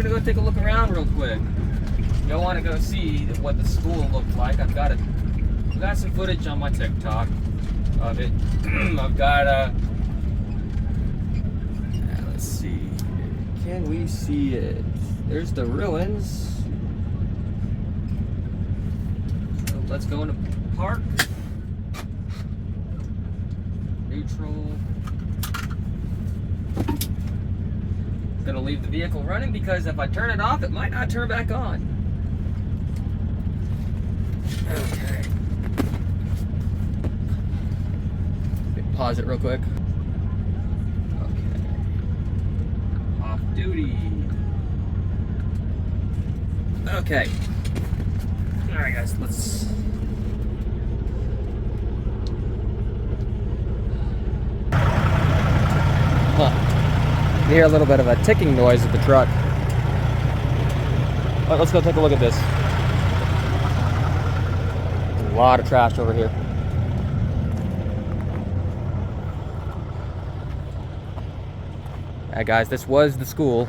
gonna go take a look around real quick. Y'all want to go see what the school looked like? I've got some footage on my TikTok of it. I've got let's see. Can we see it? There's the ruins. So let's go into park. Neutral. Gonna leave the vehicle running because if I turn it off, it might not turn back on. Okay. Pause it real quick. Okay. Off duty. Okay. Alright guys, let's... You hear a little bit of a ticking noise with the truck. All right, let's go take a look at this. A lot of trash over here. Alright guys, this was the school.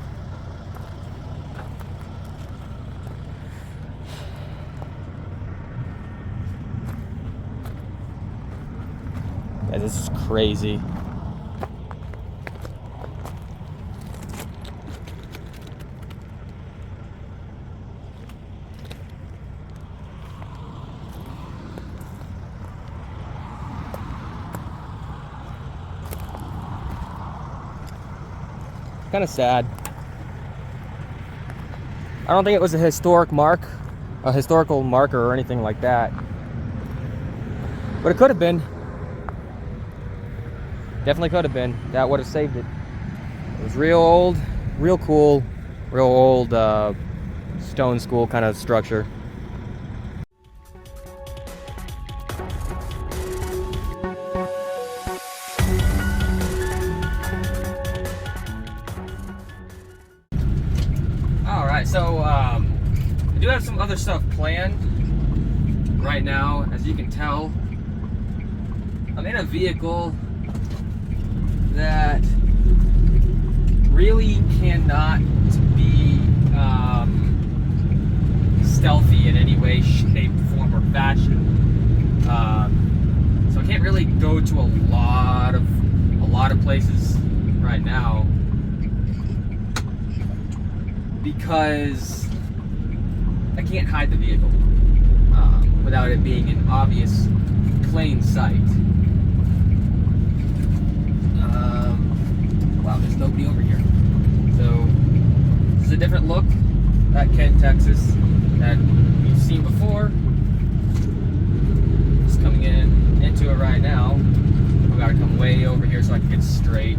Yeah, this is crazy. Kind of sad. I don't think it was a historical marker or anything like that. But it could have been. Definitely could have been. That would have saved it. It was real old, real cool, real old stone school kind of structure. So, I do have some other stuff planned right now. As you can tell, I'm in a vehicle that really cannot be stealthy in any way, shape, form, or fashion. So I can't really go to a lot of places right now, because I can't hide the vehicle without it being in obvious plain sight. Wow, there's nobody over here. So this is a different look at Kent, Texas that we've seen before. Just coming into it right now. I've got to come way over here so I can get straight.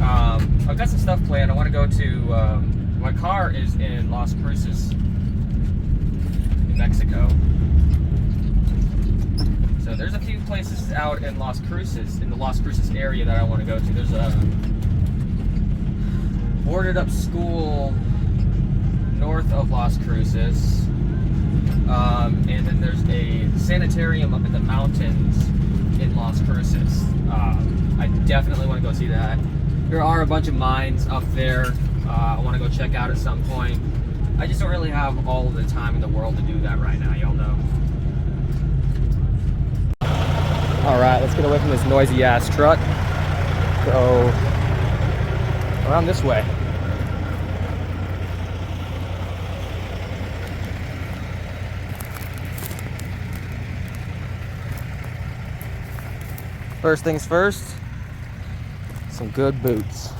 I've got some stuff planned. I want to go to my car is in Las Cruces, in Mexico. So there's a few places out in Las Cruces, in the Las Cruces area that I want to go to. There's a boarded up school north of Las Cruces. And then there's a sanitarium up in the mountains in Las Cruces. I definitely want to go see that. There are a bunch of mines up there. I want to go check out at some point. I just don't really have all of the time in the world to do that right now, y'all know. Alright, let's get away from this noisy ass truck. Go around this way. First things first, some good boots.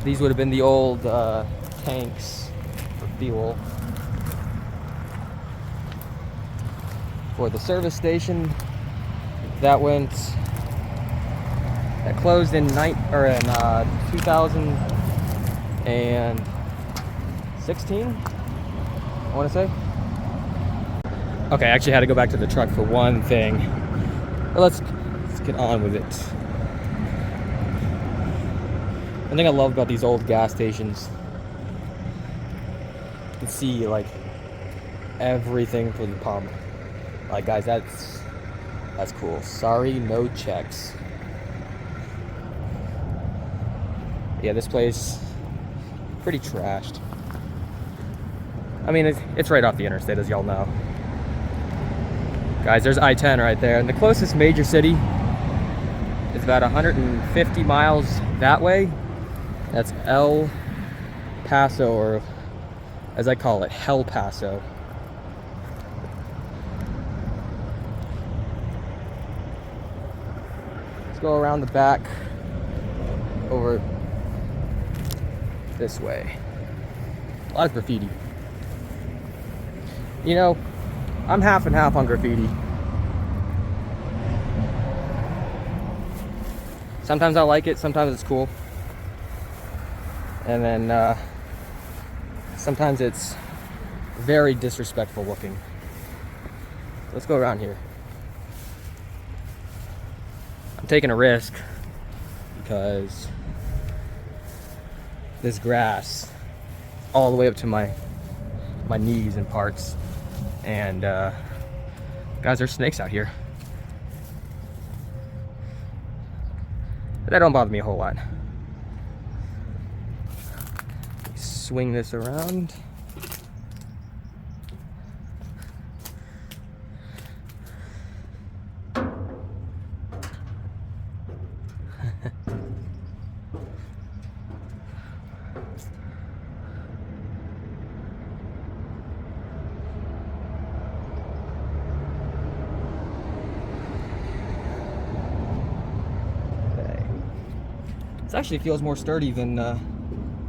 These would have been the old tanks for fuel. For the service station, that closed in 2016, I want to say. Okay, I actually had to go back to the truck for one thing. But let's get on with it. One thing I love about these old gas stations, you can see like everything for the pump. Like, guys, that's cool. Sorry, no checks. Yeah, this place pretty trashed. I mean, it's right off the interstate, as y'all know. Guys, there's I-10 right there, and the closest major city is about 150 miles that way. That's El Paso, or as I call it, Hell Paso. Let's go around the back over this way. A lot of graffiti. You know, I'm half and half on graffiti. Sometimes I like it, sometimes it's cool. And then sometimes it's very disrespectful looking. Let's go around here. I'm taking a risk because this grass all the way up to my knees and parts. And guys, there's snakes out here. But that don't bother me a whole lot. Swing this around. This actually feels more sturdy than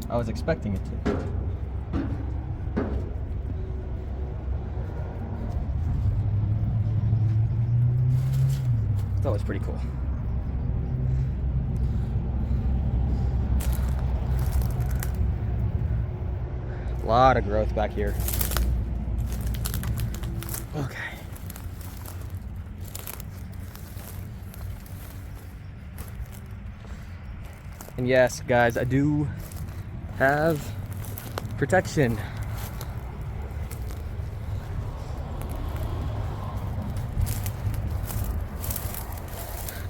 I was expecting it to. It's always pretty cool. A lot of growth back here. Okay. And yes, guys, I do have protection.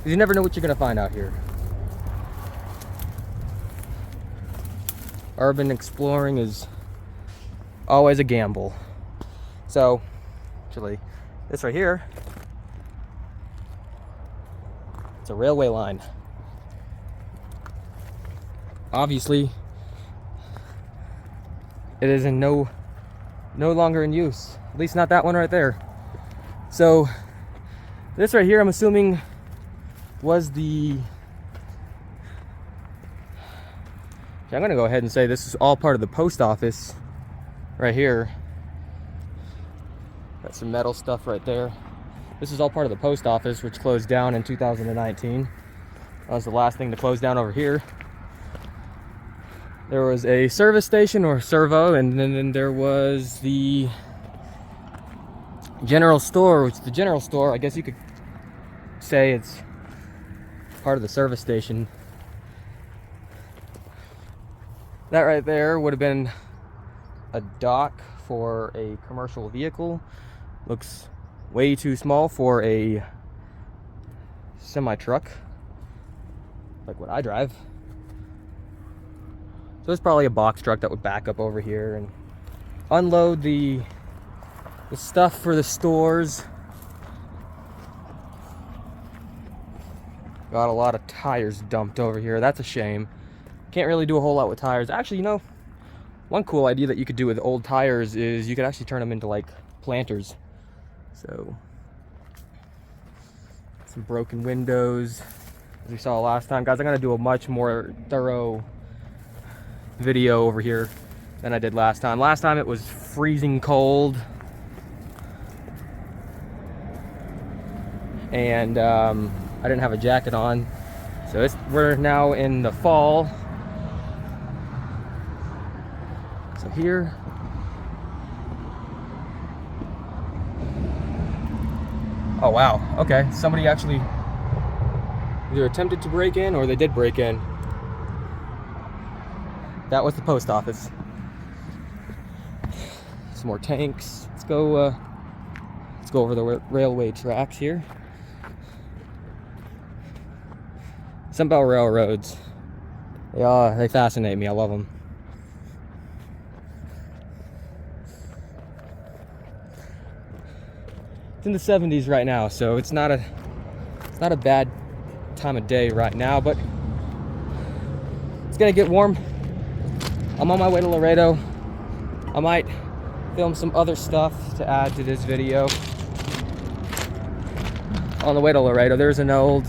You never know what you're gonna find out here. Urban exploring is always a gamble. So, actually, this right here, it's a railway line. Obviously, it is no longer in use. At least not that one right there. So, this right here, I'm assuming, was the... I'm gonna go ahead and say this is all part of the post office right here. Got some metal stuff right there. This is all part of the post office, which closed down in 2019. That was the last thing to close down over here. There was a service station, or servo, and then there was the general store, which the general store, I guess you could say it's part of the service station. That right there would have been a dock for a commercial vehicle. Looks way too small for a semi-truck, like what I drive. So it's probably a box truck that would back up over here and unload the stuff for the stores. Got a lot of tires dumped over here. That's a shame. Can't really do a whole lot with tires. Actually, you know, one cool idea that you could do with old tires is you could actually turn them into like planters. So, some broken windows, as we saw last time. Guys, I'm gonna do a much more thorough video over here than I did last time. Last time it was freezing cold, and I didn't have a jacket on. So we're now in the fall. So here, oh wow, okay, somebody actually either attempted to break in or they did break in. That was the post office. Some more tanks. Let's go over the railway tracks here. Something about railroads. They fascinate me. I love them. It's in the 70s right now, so it's not a bad time of day right now, but it's gonna get warm. I'm on my way to Laredo. I might film some other stuff to add to this video. On the way to Laredo, there's an old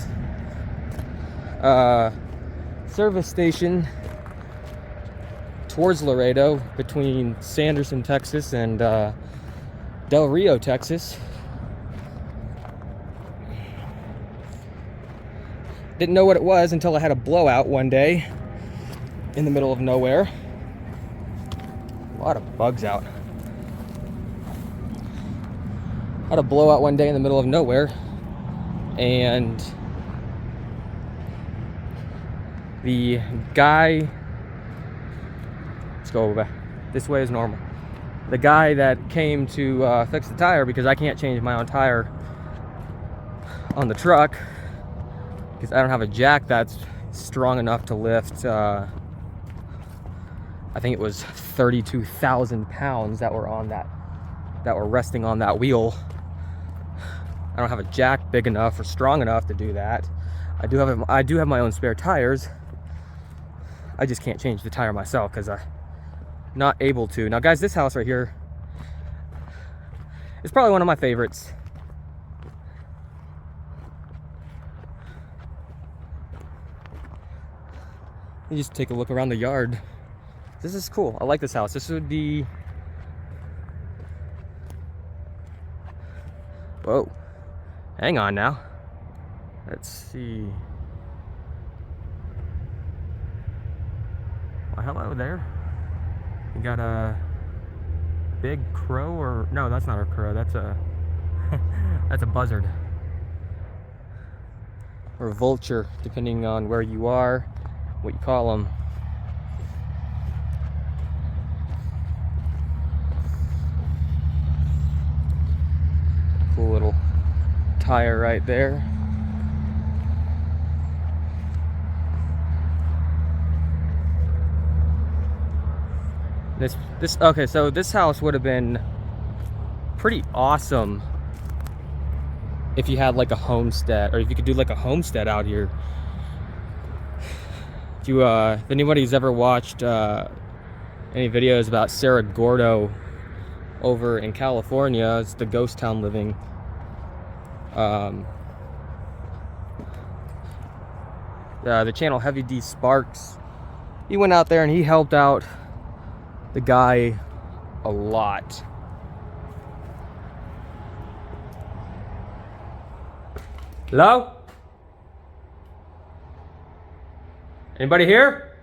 service station towards Laredo between Sanderson, Texas and Del Rio, Texas. Didn't know what it was until I had a blowout one day in the middle of nowhere. A lot of bugs out. Had a blowout one day in the middle of nowhere, and the guy, let's go back. This way is normal. The guy that came to fix the tire, because I can't change my own tire on the truck because I don't have a jack that's strong enough to lift, I think it was 32,000 pounds that were resting on that wheel. I don't have a jack big enough or strong enough to do that. I do have my own spare tires. I just can't change the tire myself because I'm not able to. Now guys, this house right here is probably one of my favorites. You just take a look around the yard. This is cool. I like this house. This would be... Whoa. Hang on now. Let's see. Well, hello there. You got a big crow, or... No, that's not a crow. That's a... that's a buzzard. Or a vulture, depending on where you are, what you call them. Cool little tire right there. Okay, so this house would have been pretty awesome if you had like a homestead, or if you could do like a homestead out here. If anybody's ever watched any videos about Cerro Gordo over in California, it's the ghost town living. The channel Heavy D Sparks, he went out there and he helped out the guy a lot. Hello? Anybody here?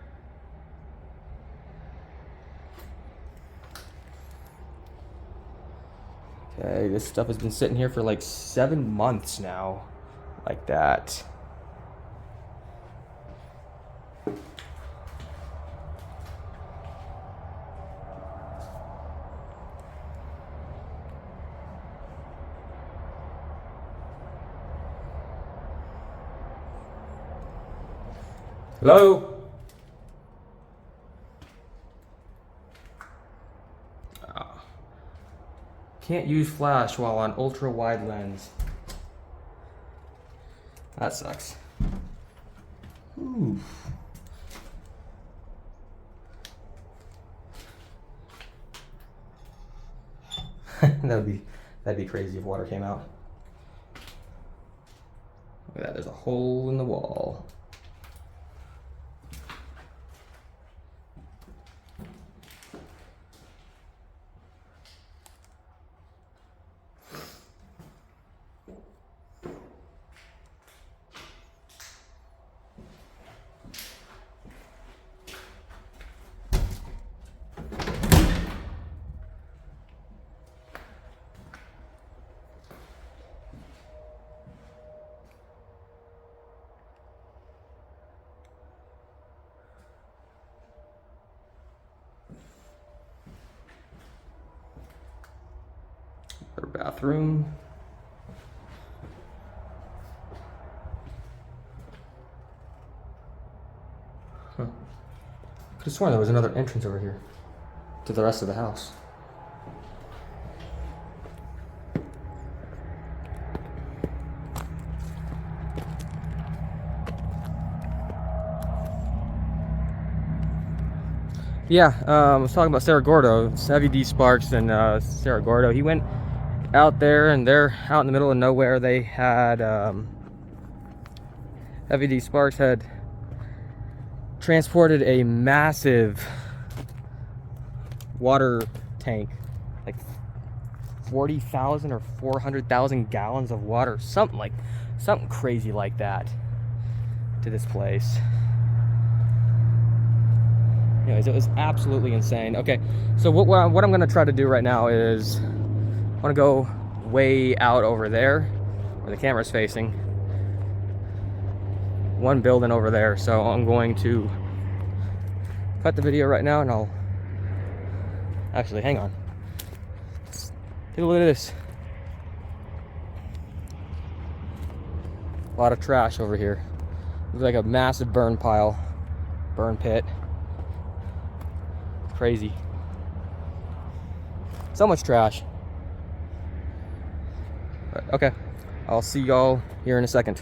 Okay, this stuff has been sitting here for like 7 months now, like that. Hello? Can't use flash while on ultra wide lens. That sucks. Ooh. That'd be crazy if water came out. Look at that, there's a hole in the wall. bathroom. Huh. Could have sworn there was another entrance over here to the rest of the house. Yeah, I was talking about Cerro Gordo. It's Heavy D Sparks and Cerro Gordo. He went out there, and they're out in the middle of nowhere. They had Heavy D Sparks had transported a massive water tank, like 40,000 or 400,000 gallons of water, something crazy like that, to this place. Anyways, it was absolutely insane. Okay, so what I'm gonna try to do right now is I want to go way out over there where the camera's facing. One building over there, so I'm going to cut the video right now, and I'll actually hang on. Let's take a look at this. A lot of trash over here. Looks like a massive burn pile, burn pit. Crazy. So much trash. But, okay, I'll see y'all here in a second.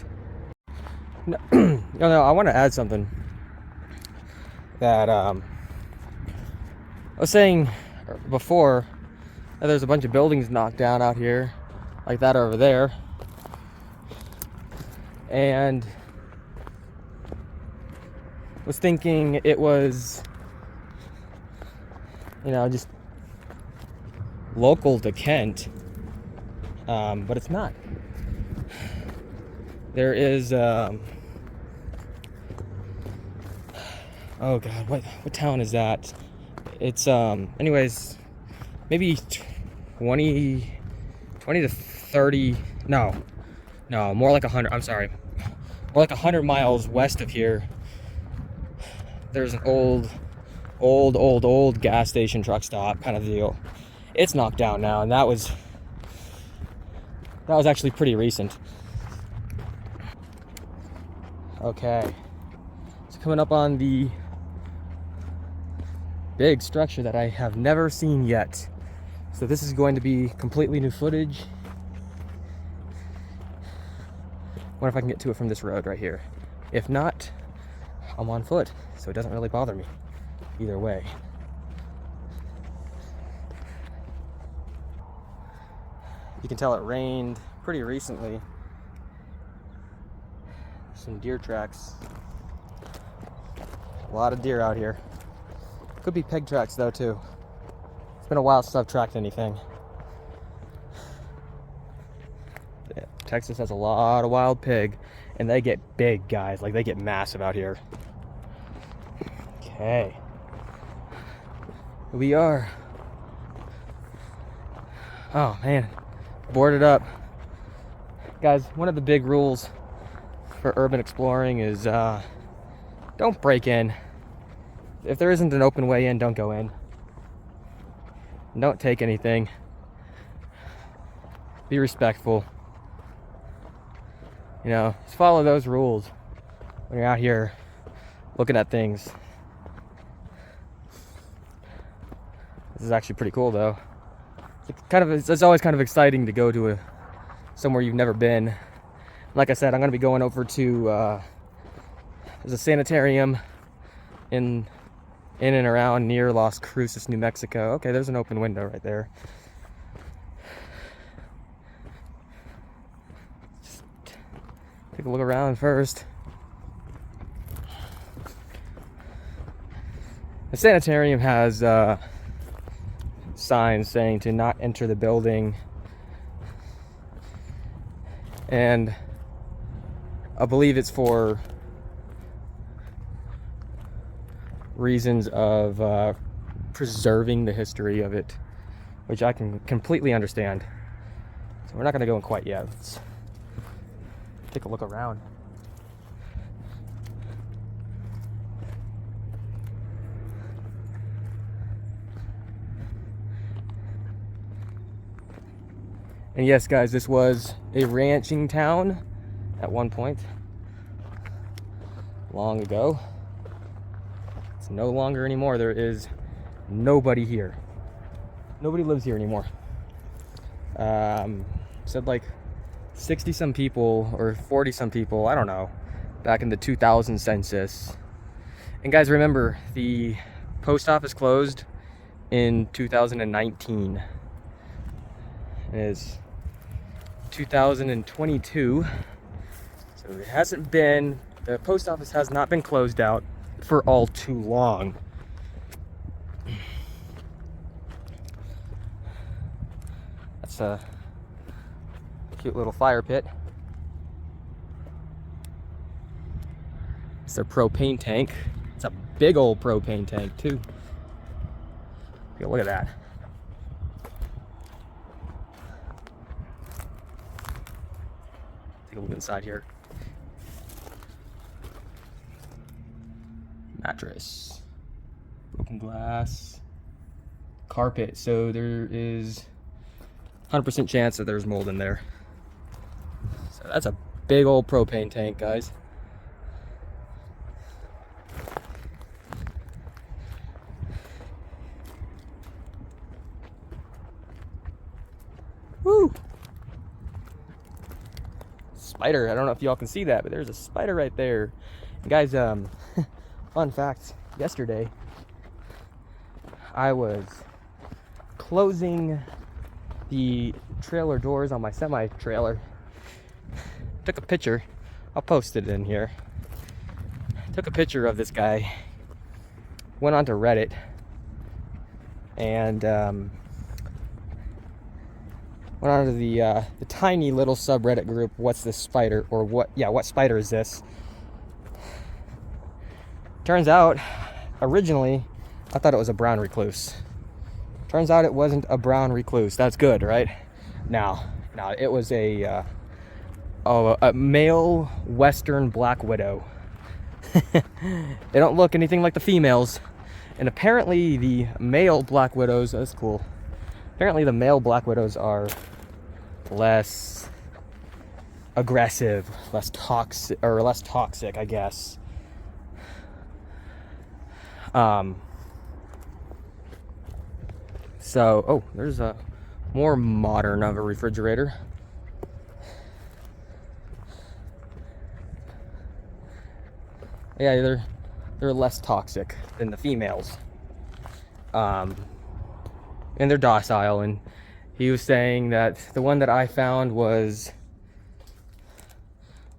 No, I want to add something that I was saying before, that there's a bunch of buildings knocked down out here, like that over there, and was thinking it was, just local to Kent, but it's not. There is oh god, what town is that? It's anyways, maybe 20 to 30, no, more like 100, I'm sorry, more like 100 miles west of here. There's an old gas station, truck stop kind of deal. It's knocked down now, and that was actually pretty recent. Okay, so coming up on the big structure that I have never seen yet. So this is going to be completely new footage. Wonder if I can get to it from this road right here. If not, I'm on foot, so it doesn't really bother me either way. You can tell it rained pretty recently. Some deer tracks. A lot of deer out here. Could be pig tracks though too. It's been a while since I've tracked anything. Yeah, Texas has a lot of wild pig, and they get big, guys. Like, they get massive out here. Okay. Here we are. Oh man, boarded up. Guys, one of the big rules for urban exploring is don't break in. If there isn't an open way in, don't go in. Don't take anything. Be respectful. Just follow those rules when you're out here looking at things. This is actually pretty cool though. It's always kind of exciting to go to somewhere you've never been. Like I said, I'm going to be going over to there's a sanitarium in and around near Las Cruces, New Mexico. Okay, there's an open window right there. Just take a look around first. The sanitarium has signs saying to not enter the building, and I believe it's for reasons of preserving the history of it, which I can completely understand. So we're not going to go in quite yet. Let's take a look around. And yes, guys, this was a ranching town at one point, long ago. It's no longer anymore. There is nobody here. Nobody lives here anymore. Said like 60 some people or 40 some people, I don't know, back in the 2000 census. And guys, remember, the post office closed in 2019. It is 2022, so it hasn't been, the post office has not been closed out for all too long. That's a cute little fire pit. It's their propane tank. It's a big old propane tank too. Okay, look at that. Take a look inside here. Mattress, broken glass, carpet. So there is 100% chance that there's mold in there. So that's a big old propane tank, guys. Woo! Spider. I don't know if y'all can see that, but there's a spider right there. And guys, fun fact, yesterday I was closing the trailer doors on my semi-trailer. Took a picture. I'll post it in here. Took a picture of this guy. Went onto Reddit and went onto the tiny little subreddit group. What's this spider? Or what? Yeah, what spider is this? Turns out, originally, I thought it was a brown recluse. Turns out it wasn't a brown recluse. That's good, right? No, it was a male western black widow. They don't look anything like the females. And apparently the male black widows, that's cool. Apparently the male black widows are less aggressive, less toxic, I guess. So, oh, there's a more modern of a refrigerator. Yeah, they're less toxic than the females. And they're docile. And he was saying that the one that I found was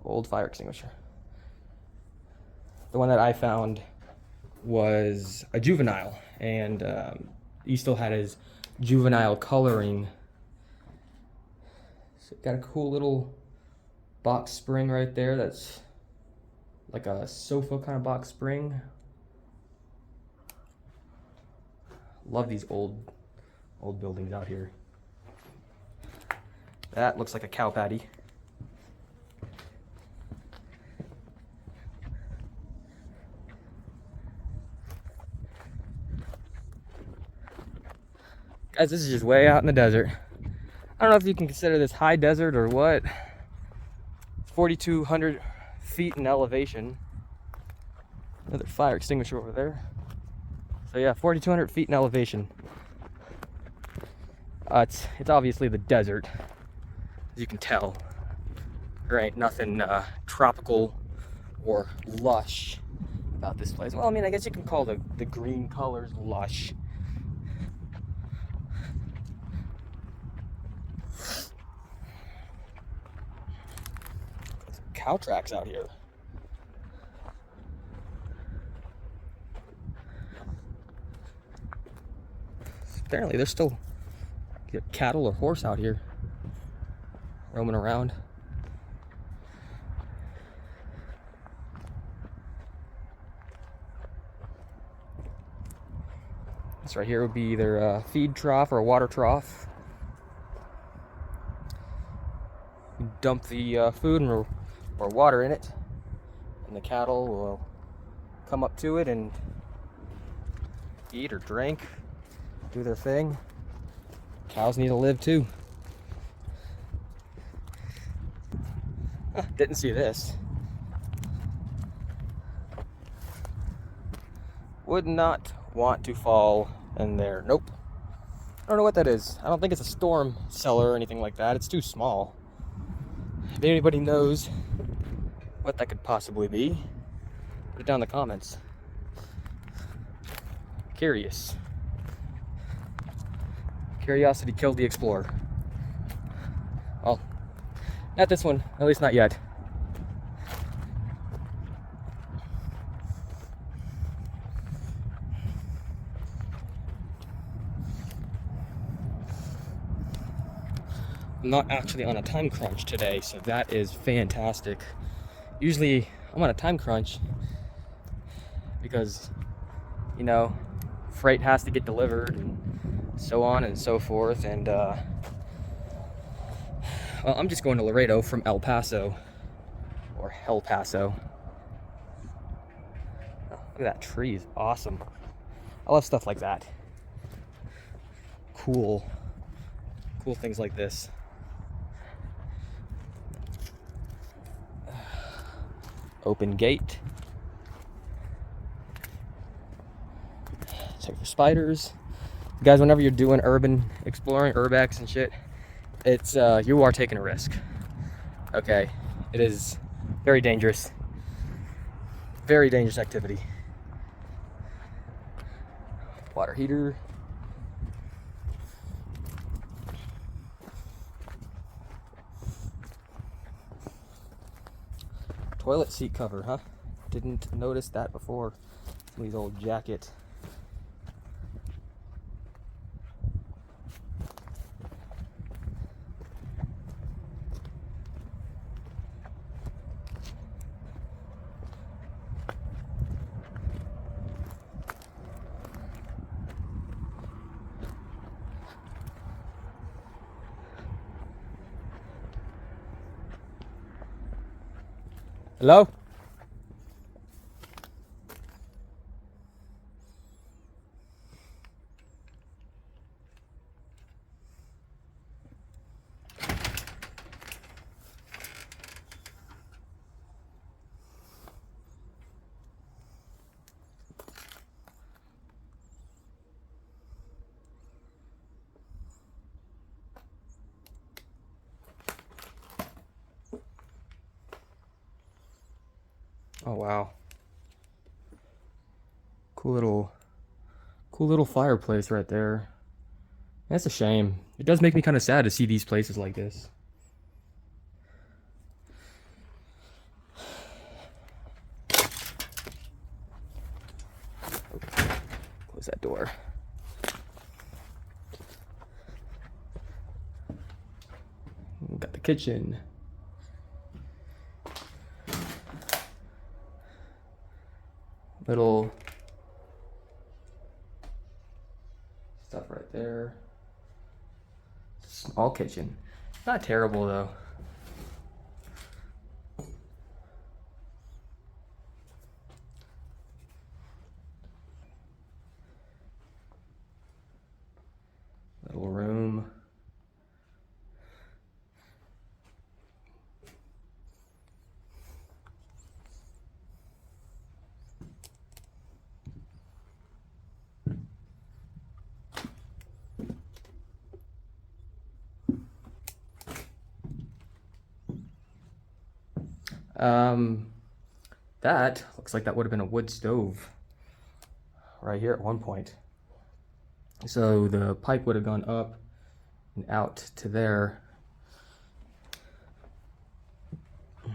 old fire extinguisher. The one that I found was a juvenile, and he still had his juvenile coloring. So got a cool little box spring right there. That's like a sofa kind of box spring. Love these old buildings out here. That looks like a cow patty. Guys, this is just way out in the desert. I don't know if you can consider this high desert or what. 4,200 feet in elevation. Another fire extinguisher over there. So yeah, 4,200 feet in elevation. It's obviously the desert, as you can tell. There ain't nothing tropical or lush about this place. Well, I mean, I guess you can call the green colors lush. Cow tracks out here. Apparently there's still cattle or horse out here roaming around. This right here would be either a feed trough or a water trough. You dump the food or water in it, and the cattle will come up to it and eat or drink, do their thing. Cows need to live too. Didn't see this. Would not want to fall in there. Nope. I don't know what that is. I don't think it's a storm cellar or anything like that. It's too small. If anybody knows what that could possibly be, put it down in the comments. Curious. Curiosity killed the explorer. Well, not this one. At least not yet. I'm not actually on a time crunch today, so that is fantastic. Usually I'm on a time crunch because, you know, freight has to get delivered and so on and so forth. And well, I'm just going to Laredo from El Paso, or El Paso. Oh, look at that tree, is awesome. I love stuff like that. Cool things like this. Open gate. Check for spiders. Guys, whenever you're doing urban exploring, urbex and shit, it's you are taking a risk. Okay, it is very dangerous. Very dangerous activity. Water heater. Toilet seat cover, huh? Didn't notice that before. Somebody's old jacket. Hello? Oh wow. Cool little fireplace right there. That's a shame. It does make me kind of sad to see these places like this. Okay. Close that door. Got the kitchen. Little stuff right there. Small kitchen. Not terrible though. Little room. That looks like that would have been a wood stove right here at one point. So the pipe would have gone up and out to there. I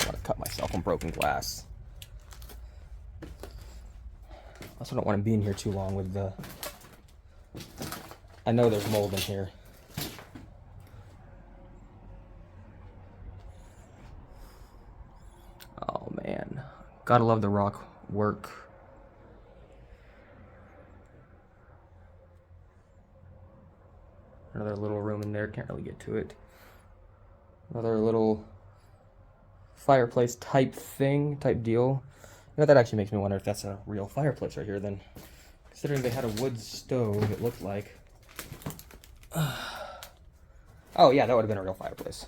want to cut myself on broken glass. I also don't want to be in here too long with the... I know there's mold in here. Oh man, gotta love the rock work. Another little room in there, can't really get to it. Another little fireplace type thing, type deal. You know, that actually makes me wonder if that's a real fireplace right here then. Considering they had a wood stove, it looked like. Oh yeah, that would have been a real fireplace.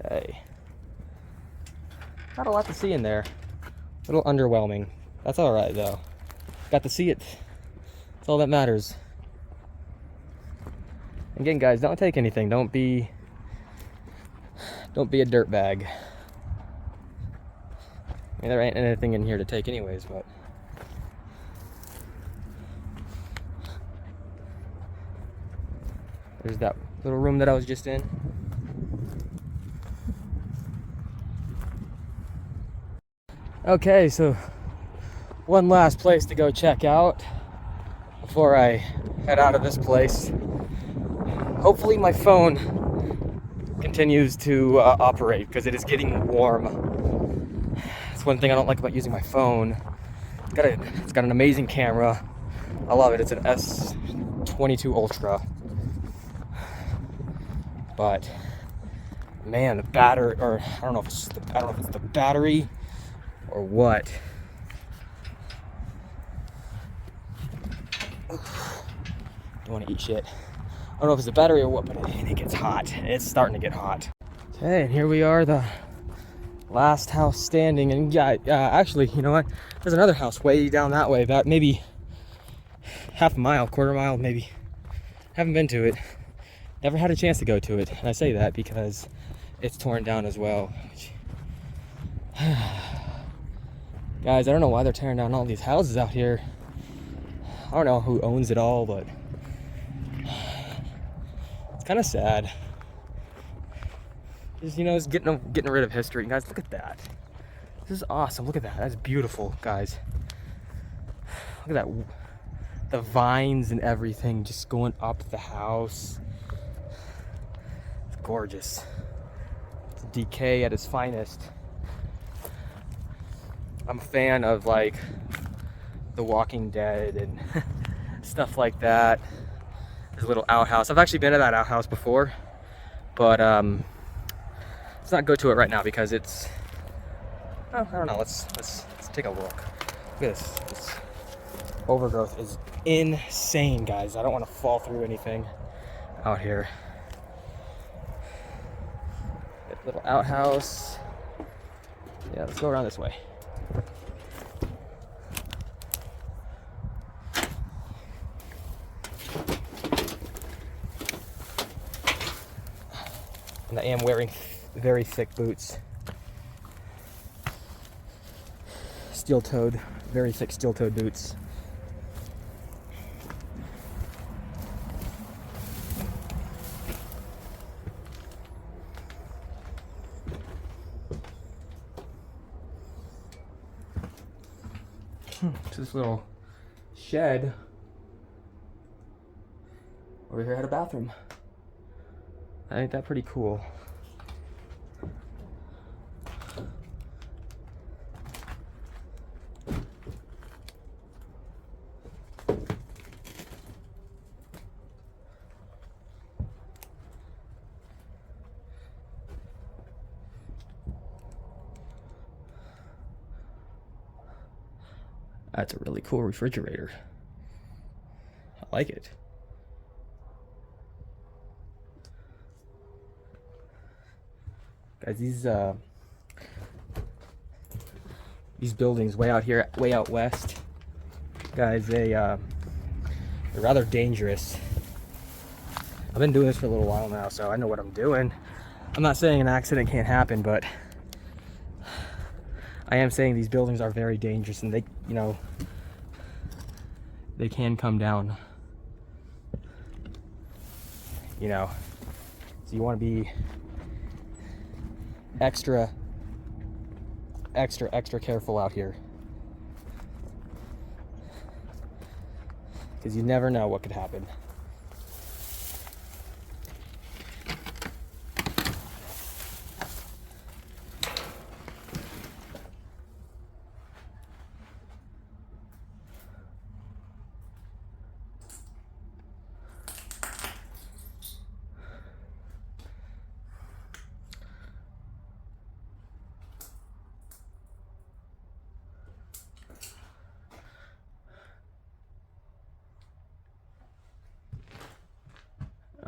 Okay. Not a lot to see in there. A little underwhelming. That's alright though. Got to see it. That's all that matters. Again, guys, don't take anything. Don't be a dirtbag. I mean, there ain't anything in here to take anyways, but there's that little room that I was just in. Okay, so one last place to go check out before I head out of this place. Hopefully my phone continues to operate because it is getting warm. That's one thing I don't like about using my phone. It's got an amazing camera. I love it. It's an S22 Ultra. But man, the battery, or I don't know if it's the battery or what. Don't want to eat shit. I don't know if it's the battery or what, but it gets hot. It's starting to get hot. Okay, and here we are, the last house standing. And yeah, actually, you know what? There's another house way down that way, about maybe half a mile, quarter mile, maybe. Haven't been to it. Never had a chance to go to it. And I say that because it's torn down as well. Guys, I don't know why they're tearing down all these houses out here. I don't know who owns it all, but it's kind of sad. Just, you know, it's getting rid of history. Guys, look at that. This is awesome. Look at that. That's beautiful, guys. Look at that. The vines and everything just going up the house. It's gorgeous. It's decay at its finest. I'm a fan of like The Walking Dead and stuff like that. There's a little outhouse. I've actually been to that outhouse before, but let's not go to it right now because it's, oh, I don't know. Let's take a look. Look at this. This overgrowth is insane, guys. I don't want to fall through anything out here. That little outhouse. Yeah, let's go around this way. And I am wearing very thick boots. Steel-toed, very thick steel-toed boots. So this little shed over here had a bathroom. Ain't that pretty cool? That's a really cool refrigerator. I like it. Guys, these buildings way out here, way out west, guys, they're rather dangerous. I've been doing this for a little while now, so I know what I'm doing. I'm not saying an accident can't happen, but I am saying these buildings are very dangerous, and they, you know, they can come down. You know, so you want to be extra careful out here, because you never know what could happen.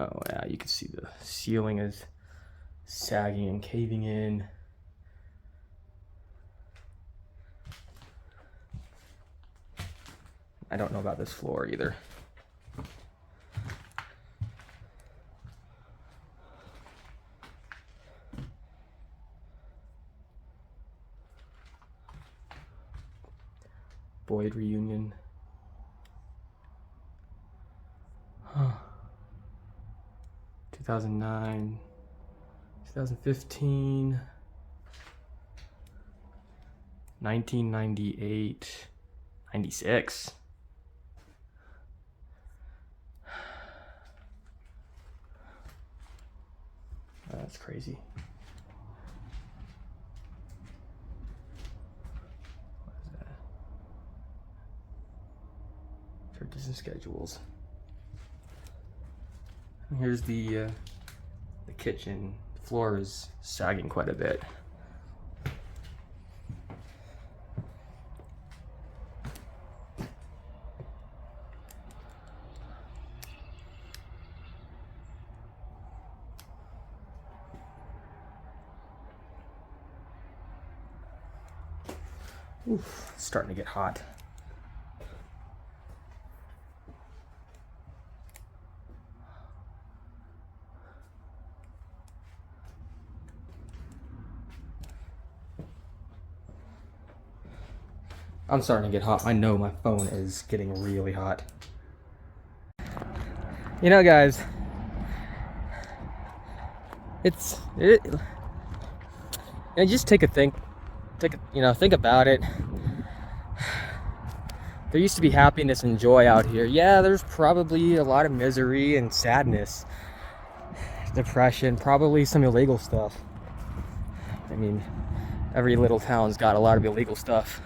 Oh yeah, you can see the ceiling is sagging and caving in. I don't know about this floor either. Boyd reunion. Huh. 2009, 2015, 1998, 96. That's crazy. What is that? Churches and schedules. And here's the kitchen. The floor is sagging quite a bit. Oof, it's starting to get hot. I'm starting to get hot. I know my phone is getting really hot. You know, guys, just take a think. Think about it. There used to be happiness and joy out here. Yeah, there's probably a lot of misery and sadness, depression, probably some illegal stuff. I mean, every little town's got a lot of illegal stuff.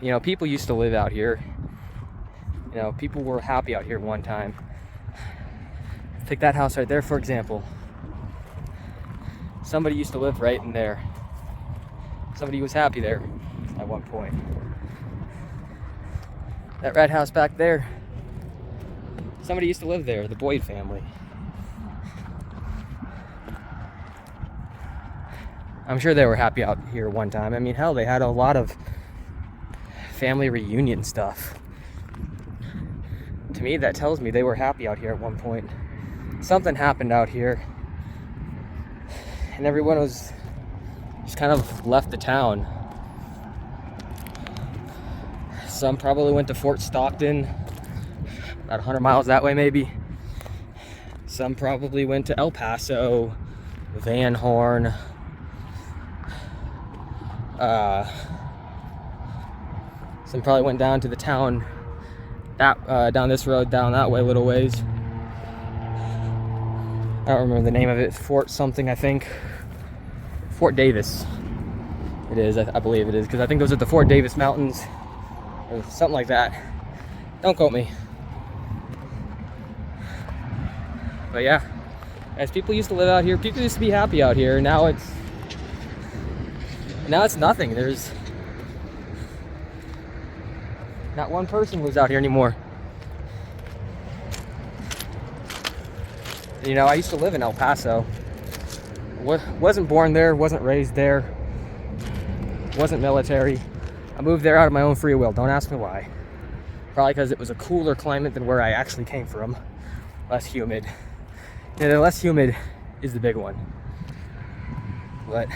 You know, people used to live out here. You know, people were happy out here one time. Take that house right there, for example. Somebody used to live right in there. Somebody was happy there at one point. That red house back there, somebody used to live there, the Boyd family. I'm sure they were happy out here one time. I mean, hell, they had a lot of family reunion stuff. To me, that tells me they were happy out here at one point. Something happened out here, and everyone was just kind of left the town. Some probably went to Fort Stockton, about 100 miles that way maybe. Some probably went to El Paso, Van Horn, some probably went down to the town, down this road, down that way a little ways. I don't remember the name of it. Fort something, I think. Fort Davis. It is, I believe it is, because I think those are the Fort Davis Mountains, or something like that. Don't quote me. But yeah, as people used to live out here, people used to be happy out here. Now it's nothing. There's not one person lives out here anymore. You know, I used to live in El Paso. Wasn't born there, wasn't raised there, wasn't military. I moved there out of my own free will. Don't ask me why. Probably because it was a cooler climate than where I actually came from. Less humid. Yeah, the less humid is the big one. But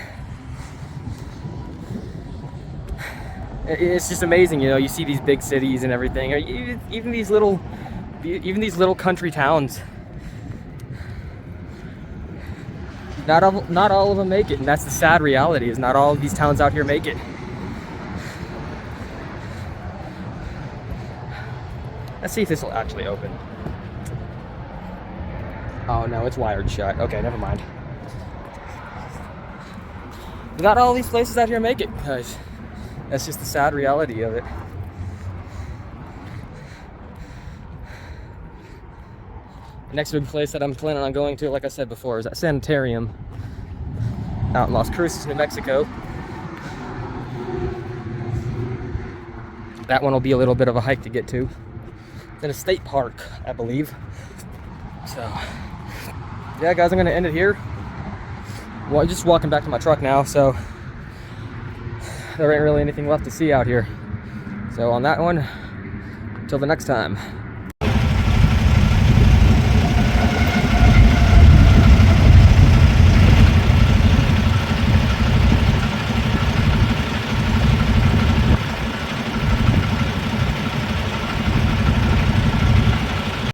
it's just amazing, you know, you see these big cities and everything, or even these little country towns. Not all of them make it, and that's the sad reality, is not all of these towns out here make it. Let's see if this will actually open. Oh no, it's wired shut. Okay, never mind. Not all these places out here make it, guys. That's just the sad reality of it. The next big place that I'm planning on going to, like I said before, is that sanitarium out in Las Cruces, New Mexico. That one will be a little bit of a hike to get to. in a state park, I believe. So, yeah, guys, I'm gonna end it here. Well, just walking back to my truck now, so there ain't really anything left to see out here. So on that one, until the next time.